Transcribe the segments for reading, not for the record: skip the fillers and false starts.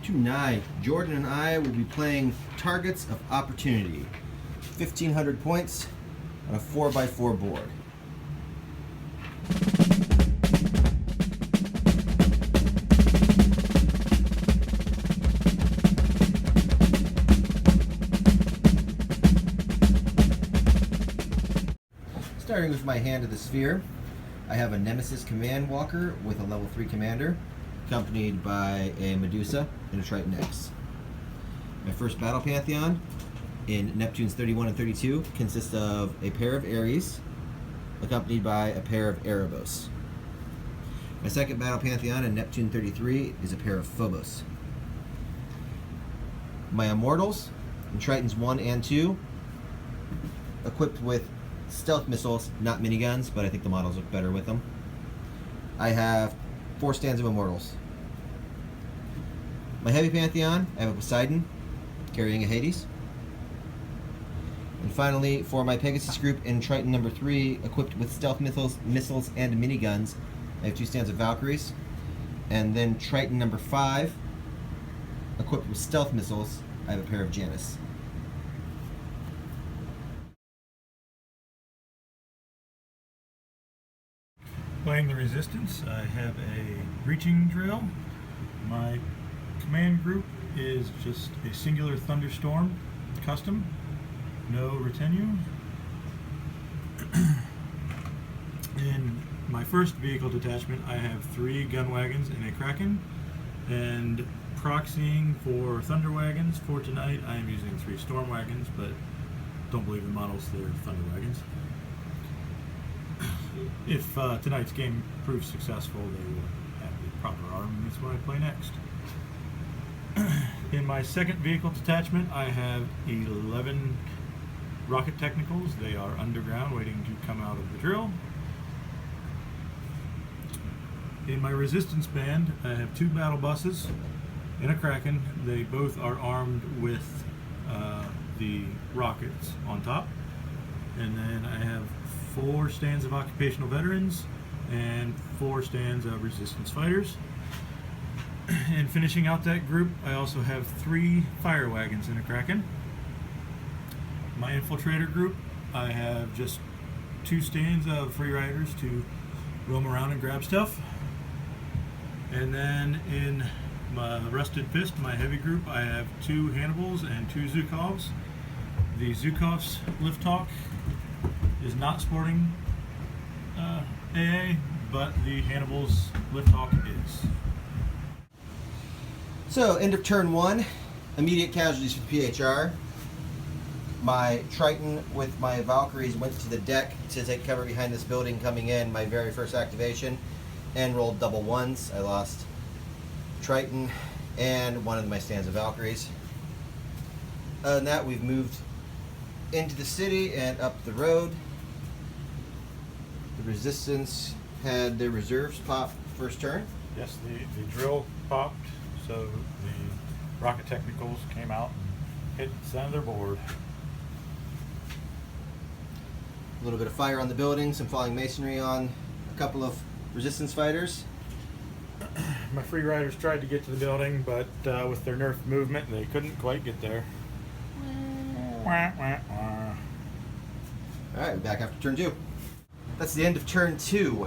Tonight, Jordan and I will be playing Targets of Opportunity. 1,500 points on a 4x4 board. Starting with my Hand of the Sphere, I have a Nemesis Command Walker with a level 3 commander, accompanied by a Medusa and a Triton X. My first Battle Pantheon in Neptunes 31 and 32 consists of a pair of Ares, accompanied by a pair of Erebos. My second Battle Pantheon in Neptune 33 is a pair of Phobos. My Immortals in Tritons 1 and 2, equipped with stealth missiles, not miniguns, but I think the models look better with them. I have 4 stands of Immortals. My Heavy Pantheon, I have a Poseidon carrying a Hades. And finally, for my Pegasus group in Triton number 3, equipped with stealth missiles and miniguns, I have 2 stands of Valkyries. And then Triton number 5, equipped with stealth missiles, I have a pair of Janus. Playing the Resistance, I have a breaching drill. My command group is just a singular Thunderstorm custom, no retinue. In my first vehicle detachment, I have 3 gun wagons and a Kraken, and proxying for Thunder Wagons for tonight, I am using 3 Storm Wagons, but don't believe the models, they're Thunder Wagons. If tonight's game proves successful, they will have the proper armaments when I play next. In my second vehicle detachment, I have 11 rocket technicals. They are underground, waiting to come out of the drill. In my resistance band, I have 2 battle buses and a Kraken. They both are armed with the rockets on top. And then I have 4 stands of occupational veterans and 4 stands of resistance fighters. And finishing out that group, I also have 3 fire wagons and a Kraken. My infiltrator group, I have just 2 stands of free riders to roam around and grab stuff. And then in my Rusted Fist, my heavy group, I have 2 Hannibals and 2 Zhukovs. The Zhukov's lift talk is not sporting AA, but the Hannibal's lift talk is. So, end of turn 1, immediate casualties for the PHR. My Triton with my Valkyries went to the deck to take cover behind this building coming in, my very first activation, and rolled double 1s. I lost Triton and one of my stands of Valkyries. Other than that, we've moved into the city and up the road. The Resistance had their reserves pop first turn. Yes, the drill popped, so the rocket technicals came out and hit the center of their board. A little bit of fire on the building, some falling masonry on a couple of Resistance fighters. My free riders tried to get to the building, but with their nerf movement, they couldn't quite get there. Alright, we're back after turn 2. That's the end of turn 2.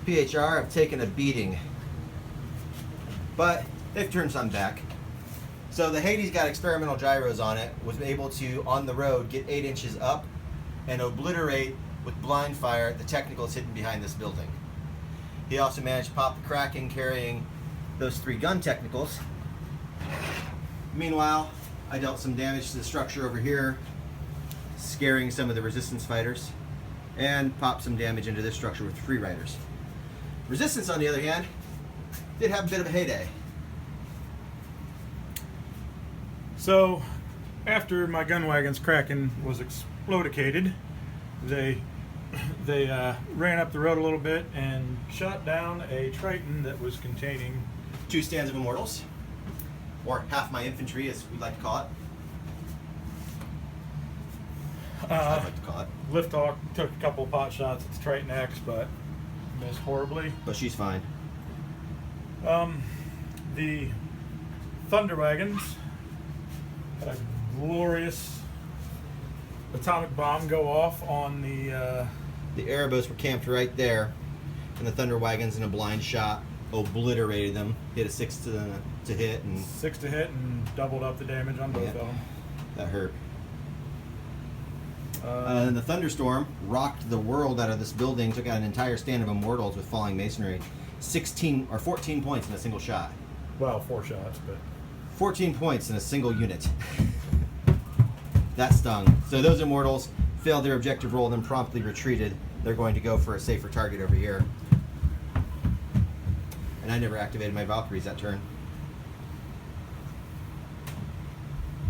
PHR have taken a beating, but they've turned some back. So the Hades got experimental gyros on it, was able to, on the road, get 8 inches up and obliterate with blind fire the technicals hidden behind this building. He also managed to pop the Kraken carrying those 3 gun technicals. Meanwhile, I dealt some damage to the structure over here, scaring some of the Resistance fighters, and popped some damage into this structure with free riders. Resistance, on the other hand, did have a bit of a heyday. So, after my gun wagon's Kraken was explodicated, they ran up the road a little bit and shot down a Triton that was containing 2 stands of Immortals, or half my infantry, as we like to call it. I'd like to call it. Lift Hawk took a couple of pot shots at the Triton X, but missed horribly. But she's fine. The Thunder Wagons had a glorious atomic bomb go off on the Erebos were camped right there, and the Thunder Wagons in a blind shot obliterated them. Hit a 6 to hit, and 6 to hit and doubled up the damage on both of them. That hurt. And the thunderstorm rocked the world out of this building, took out an entire stand of immortals with falling masonry. 16 or 14 points in a single shot. Well, 4 shots, but 14 points in a single unit. That stung. So those immortals failed their objective roll, then promptly retreated. They're going to go for a safer target over here. And I never activated my Valkyries that turn.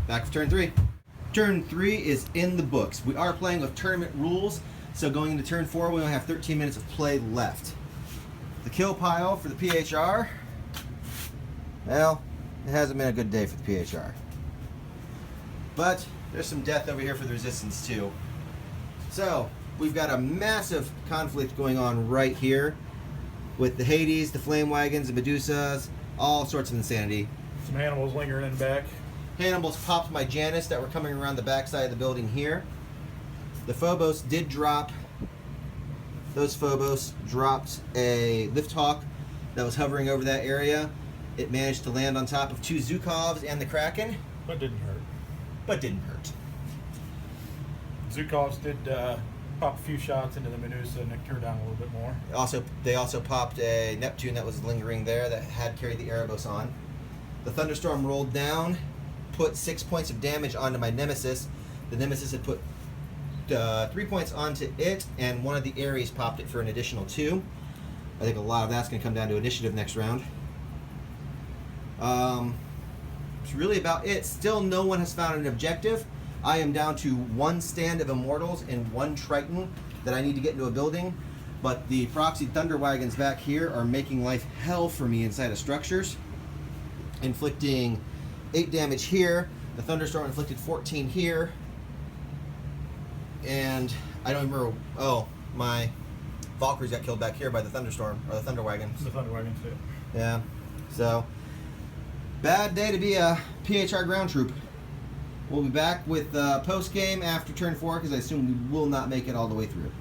Back for turn 3. Turn 3 is in the books. We are playing with tournament rules, so going into turn 4, we only have 13 minutes of play left. The kill pile for the PHR, well, it hasn't been a good day for the PHR. But there's some death over here for the Resistance too. So, we've got a massive conflict going on right here with the Hades, the Flame Wagons, the Medusas, all sorts of insanity. some animals lingering in the back. Hannibals popped my Janus that were coming around the backside of the building here. The Phobos did drop. Those Phobos dropped a Lift Hawk that was hovering over that area. It managed to land on top of 2 Zukovs and the Kraken. But didn't hurt. But didn't hurt. Zukovs did pop a few shots into the Medusa and nicked her down a little bit more. They also popped a Neptune that was lingering there that had carried the Erebos on. The Thunderstorm rolled down, put 6 points of damage onto my Nemesis. The Nemesis had put 3 points onto it, and one of the Ares popped it for an additional 2. I think a lot of that's going to come down to initiative next round. It's really about it. Still no one has found an objective. I am down to 1 stand of Immortals and 1 Triton that I need to get into a building. But the Proxy Thunder Wagons back here are making life hell for me inside of structures. Inflicting 8 damage here. The Thunderstorm inflicted 14 here. And I don't remember. Oh, my Valkyries got killed back here by the Thunderstorm, or the Thunder Wagons. The Thunder Wagons, too. Yeah. So, bad day to be a PHR ground troop. We'll be back with post game after turn 4 because I assume we will not make it all the way through.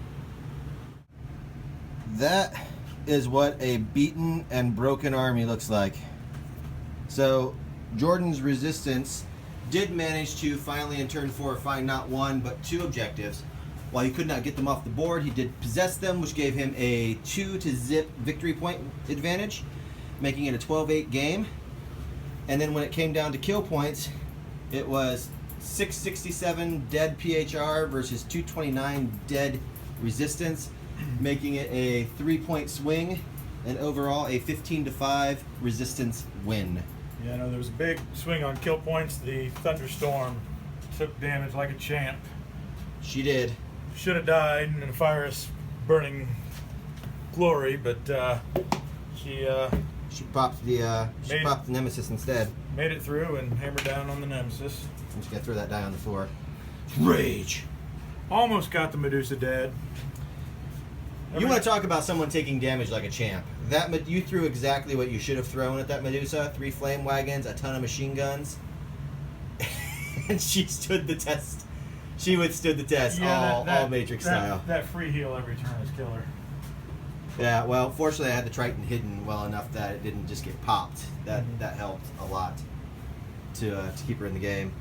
That is what a beaten and broken army looks like. So, Jordan's Resistance did manage to finally in turn 4 find not 1 but 2 objectives. While he could not get them off the board, he did possess them, which gave him a 2 to zip victory point advantage, making it a 12-8 game. And then when it came down to kill points, it was 667 dead PHR versus 229 dead Resistance, making it a 3-point swing, and overall a 15-5 Resistance win. Yeah, no, there was a big swing on kill points. The Thunderstorm took damage like a champ. She did. Should have died in a fiery burning glory, but she popped the Nemesis instead. made it through and hammered down on the Nemesis. I'm just gonna throw that die on the floor. Rage. Almost got the Medusa dead. You want to talk about someone taking damage like a champ? You threw exactly what you should have thrown at that Medusa. 3 flame wagons, a ton of machine guns, and she stood the test. She withstood the test, all Matrix style. That free heal every turn is killer. Yeah, well, fortunately I had the Triton hidden well enough that it didn't just get popped. That helped a lot to keep her in the game.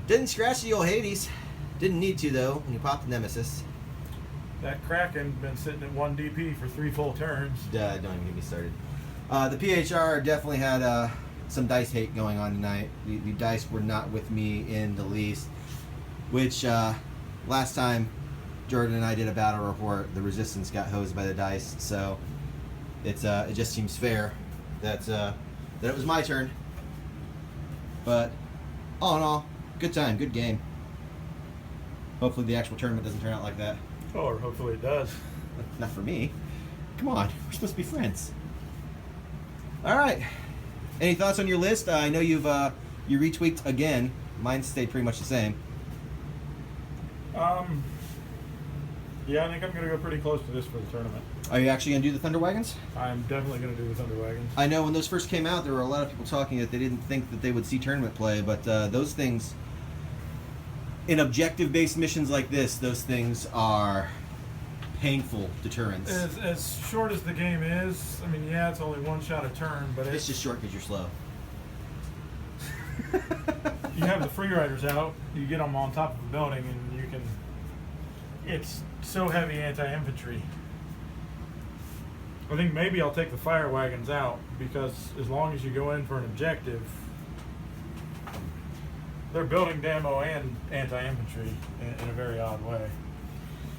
Didn't scratch the old Hades. Didn't need to though when you popped the Nemesis. That Kraken been sitting at 1 DP for 3 full turns. Don't even get me started. The PHR definitely had some dice hate going on tonight. The dice were not with me in the least. Which last time Jordan and I did a battle report, the Resistance got hosed by the dice. So it just seems fair that it was my turn. But all in all, good time, good game. Hopefully the actual tournament doesn't turn out like that. Or hopefully it does. Not for me. Come on, we're supposed to be friends. All right. Any thoughts on your list? I know you retweaked again. Mine stayed pretty much the same. Yeah, I think I'm going to go pretty close to this for the tournament. Are you actually going to do the Thunder Wagons? I'm definitely going to do the Thunder Wagons. I know when those first came out, there were a lot of people talking that they didn't think that they would see tournament play, but those things, in objective-based missions like this, those things are painful deterrents. As short as the game is, I mean, yeah, it's only one shot a turn, but It's just short because you're slow. You have the free riders out, you get them on top of a building, and you can. It's so heavy anti-infantry. I think maybe I'll take the fire wagons out because as long as you go in for an objective, they're building demo and anti-infantry in a very odd way.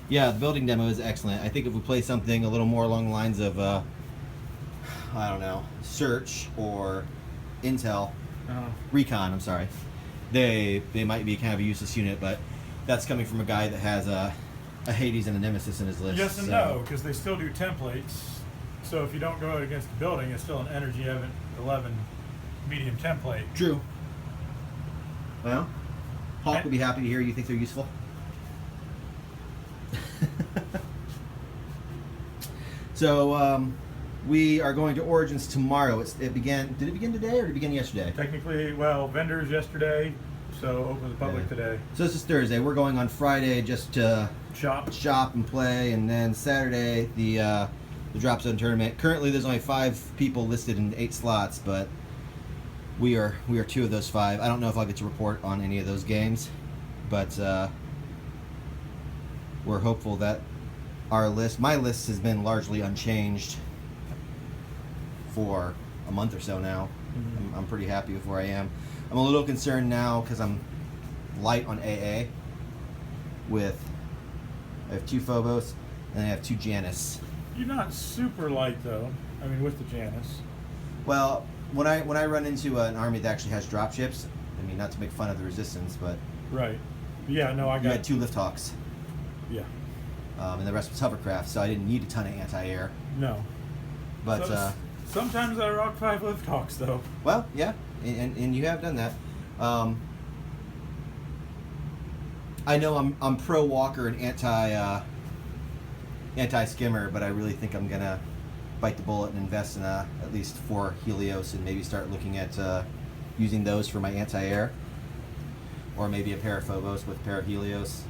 Yeah, the building demo is excellent. I think if we play something a little more along the lines of, I don't know, search or intel, recon, I'm sorry, they might be kind of a useless unit, but that's coming from a guy that has a Hades and a Nemesis in his list. Yes and no, because they still do templates. So if you don't go out against the building, it's still an Energy 11 medium template. True. Well, Hawk would be happy to hear you think they're useful. So we are going to Origins tomorrow. It began. Did it begin today or did it begin yesterday? Technically, well, vendors yesterday, so open to the public today. So this is Thursday. We're going on Friday just to shop and play, and then Saturday the Dropzone tournament. Currently, there's only 5 people listed in 8 slots, but we are 2 of those 5. I don't know if I'll get to report on any of those games, but we're hopeful that my list has been largely unchanged for a month or so now. Mm-hmm. I'm pretty happy with where I am. I'm a little concerned now because I'm light on AA. I have 2 Phobos and I have 2 Janus. You're not super light though. I mean, with the Janus. Well, when I run into an army that actually has dropships, I mean, not to make fun of the Resistance, but right. Yeah, no, I got. You had 2 Lifthawks. Yeah. And the rest was hovercraft, so I didn't need a ton of anti-air. No. But so, sometimes I rock 5 Lifthawks though. Well, yeah, and you have done that. I know I'm pro Walker and anti skimmer, but I really think I'm gonna bite the bullet and invest in at least 4 Helios and maybe start looking at using those for my anti-air, or maybe a pair of Phobos with a pair of Helios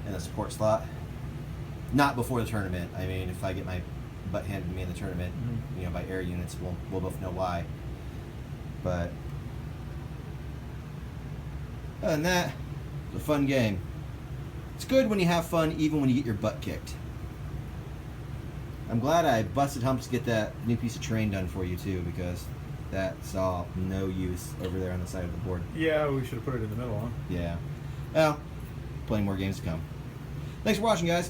in a support slot. Not before the tournament. I mean, if I get my butt handed to me in the tournament, mm-hmm. By air units, we'll both know why. But other than that, it's a fun game. It's good when you have fun, even when you get your butt kicked. I'm glad I busted humps to get that new piece of terrain done for you too, because that's all no use over there on the side of the board. Yeah, we should have put it in the middle, huh? Yeah. Well, plenty more games to come. Thanks for watching, guys.